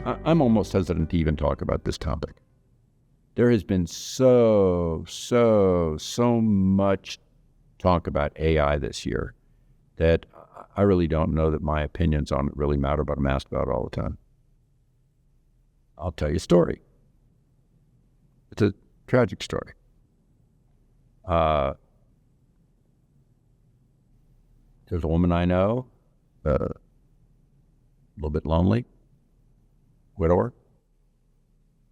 I'm almost hesitant to even talk about this topic. There has been so much talk about AI this year that I really don't know that my opinions on it really matter, but I'm asked about it all the time. I'll tell you a story. It's a tragic story. There's a woman I know, a little bit lonely, widower,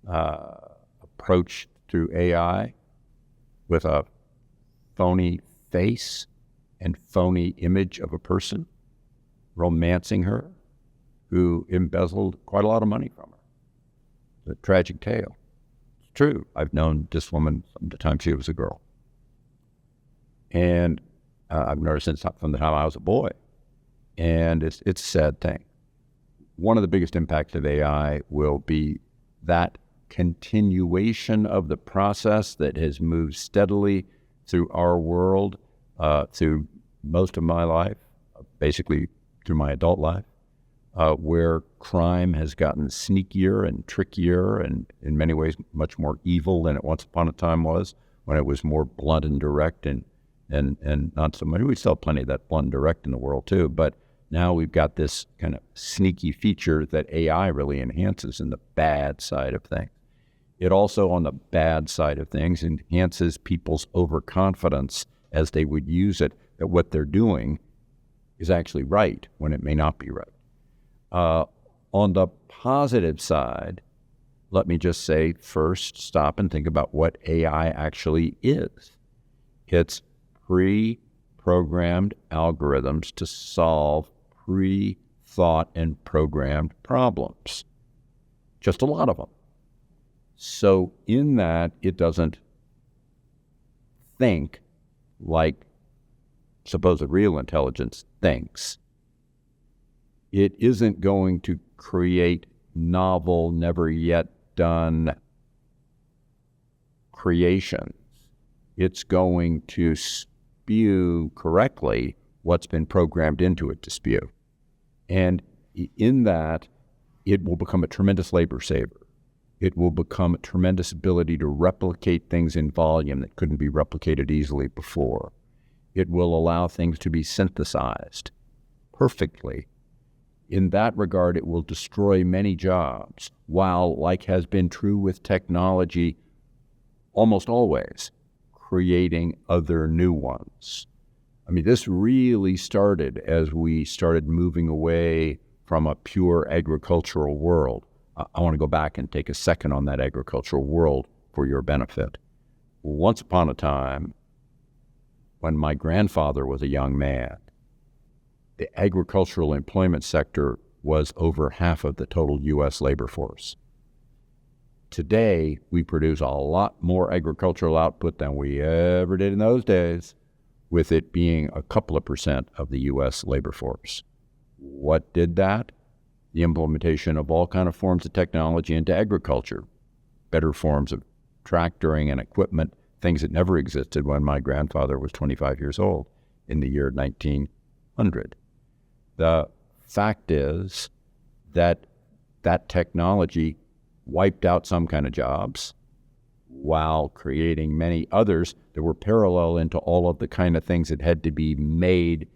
approached through AI with a phony face and phony image of a person, romancing her, who embezzled quite a lot of money from her. It's a tragic tale. It's true. I've known this woman from the time she was a girl. And I've known her since from the time I was a boy. And it's a sad thing. One of the biggest impacts of AI will be that continuation of the process that has moved steadily through our world, through most of my life, basically through my adult life, where crime has gotten sneakier and trickier and in many ways much more evil than it once upon a time was, when it was more blunt and direct and not so much. We still have plenty of that blunt and direct in the world too, but now we've got this kind of sneaky feature that AI really enhances in the bad side of things. It also, on the bad side of things, enhances people's overconfidence as they would use it, that what they're doing is actually right when it may not be right. On the positive side, let me just say first, stop and think about what AI actually is. It's pre-programmed algorithms to solve pre-thought and programmed problems. Just a lot of them. So in that, it doesn't think like supposed real intelligence thinks. It isn't going to create novel, never yet done creations. It's going to spew correctly what's been programmed into it to spew. And in that, it will become a tremendous labor saver. It will become a tremendous ability to replicate things in volume that couldn't be replicated easily before. It will allow things to be synthesized perfectly. In that regard, it will destroy many jobs, while, like has been true with technology, almost always creating other new ones. I mean, this really started as we started moving away from a pure agricultural world. I want to go back and take a second on that agricultural world for your benefit. Once upon a time, when my grandfather was a young man, the agricultural employment sector was over half of the total U.S. labor force. Today, we produce a lot more agricultural output than we ever did in those days, with it being a couple of percent of the U.S. labor force. What did that? The implementation of all kinds of forms of technology into agriculture, better forms of tractoring and equipment, things that never existed when my grandfather was 25 years old in the year 1900. The fact is that that technology wiped out some kind of jobs while creating many others that were parallel into all of the kind of things that had to be made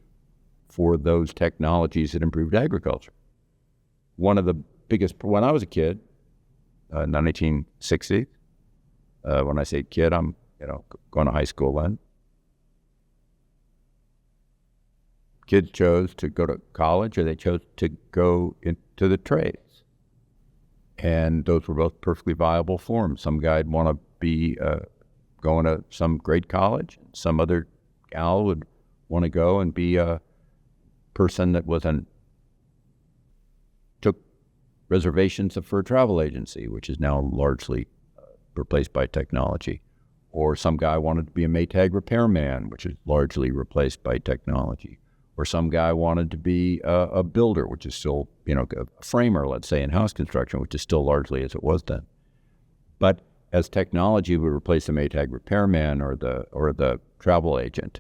for those technologies that improved agriculture. One of the biggest, when I was a kid, in the 1960s, when I say kid, I'm going to high school then. Kids chose to go to college, or they chose to go into the trades. And those were both perfectly viable forms. Some guy'd want to be going to some great college. Some other gal would want to go and be a person that took reservations for a travel agency, which is now largely replaced by technology. Or some guy wanted to be a Maytag repairman, which is largely replaced by technology. Or some guy wanted to be a builder, which is still, a framer, let's say, in house construction, which is still largely as it was then. But as technology would replace the Maytag repairman or the travel agent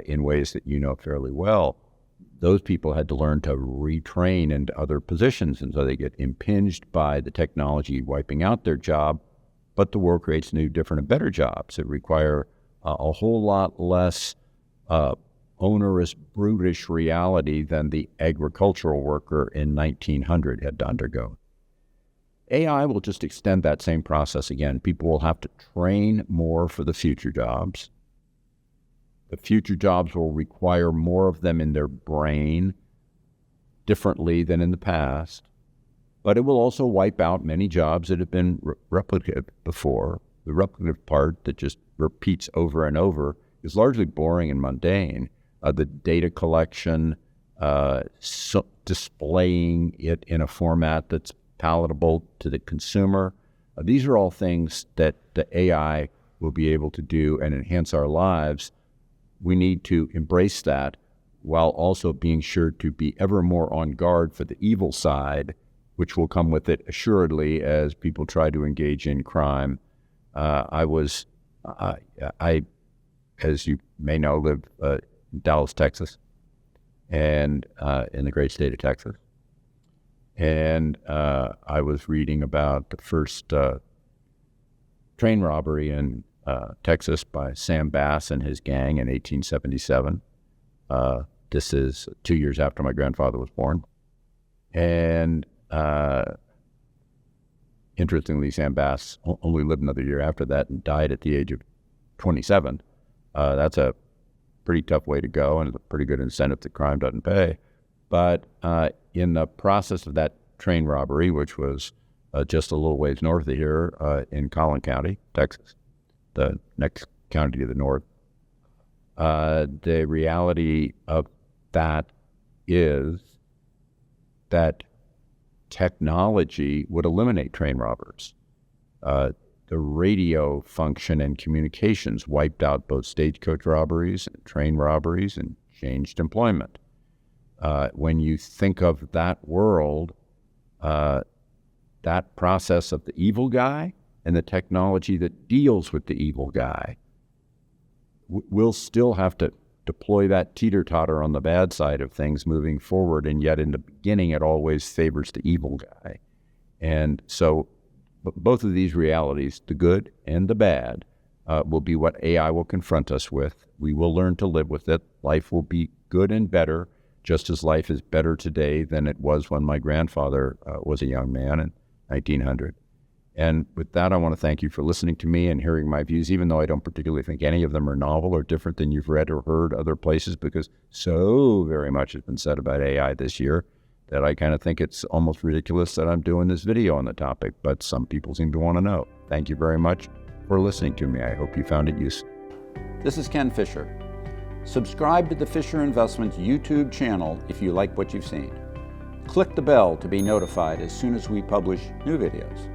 in ways that you know fairly well, those people had to learn to retrain into other positions, and so they get impinged by the technology wiping out their job, but the world creates new, different, and better jobs that require a whole lot less onerous, brutish reality than the agricultural worker in 1900 had to undergo. AI will just extend that same process again. People will have to train more for the future jobs. The future jobs will require more of them in their brain differently than in the past, but it will also wipe out many jobs that have been replicated before. The replicative part that just repeats over and over is largely boring and mundane. The data collection, displaying it in a format that's palatable to the consumer. These are all things that the AI will be able to do and enhance our lives. We need to embrace that while also being sure to be ever more on guard for the evil side, which will come with it assuredly as people try to engage in crime. I, as you may know, live in Dallas, Texas, and in the great state of Texas. And I was reading about the first train robbery in Texas by Sam Bass and his gang in 1877. This is 2 years after my grandfather was born. And interestingly, Sam Bass only lived another year after that and died at the age of 27. That's a pretty tough way to go, and it's a pretty good incentive that crime doesn't pay. But in the process of that train robbery, which was just a little ways north of here in Collin County, Texas, the next county to the north, the reality of that is that technology would eliminate train robbers. The radio function and communications wiped out both stagecoach robberies and train robberies and changed employment. When you think of that world, that process of the evil guy and the technology that deals with the evil guy, we'll still have to deploy that teeter-totter on the bad side of things moving forward, and yet in the beginning it always favors the evil guy. And so both of these realities, the good and the bad, will be what AI will confront us with. We will learn to live with it. Life will be good and better, just as life is better today than it was when my grandfather was a young man in 1900. And with that, I want to thank you for listening to me and hearing my views, even though I don't particularly think any of them are novel or different than you've read or heard other places, because so very much has been said about AI this year that I kind of think it's almost ridiculous that I'm doing this video on the topic, but some people seem to want to know. Thank you very much for listening to me. I hope you found it useful. This is Ken Fisher. Subscribe to the Fisher Investments YouTube channel if you like what you've seen. Click the bell to be notified as soon as we publish new videos.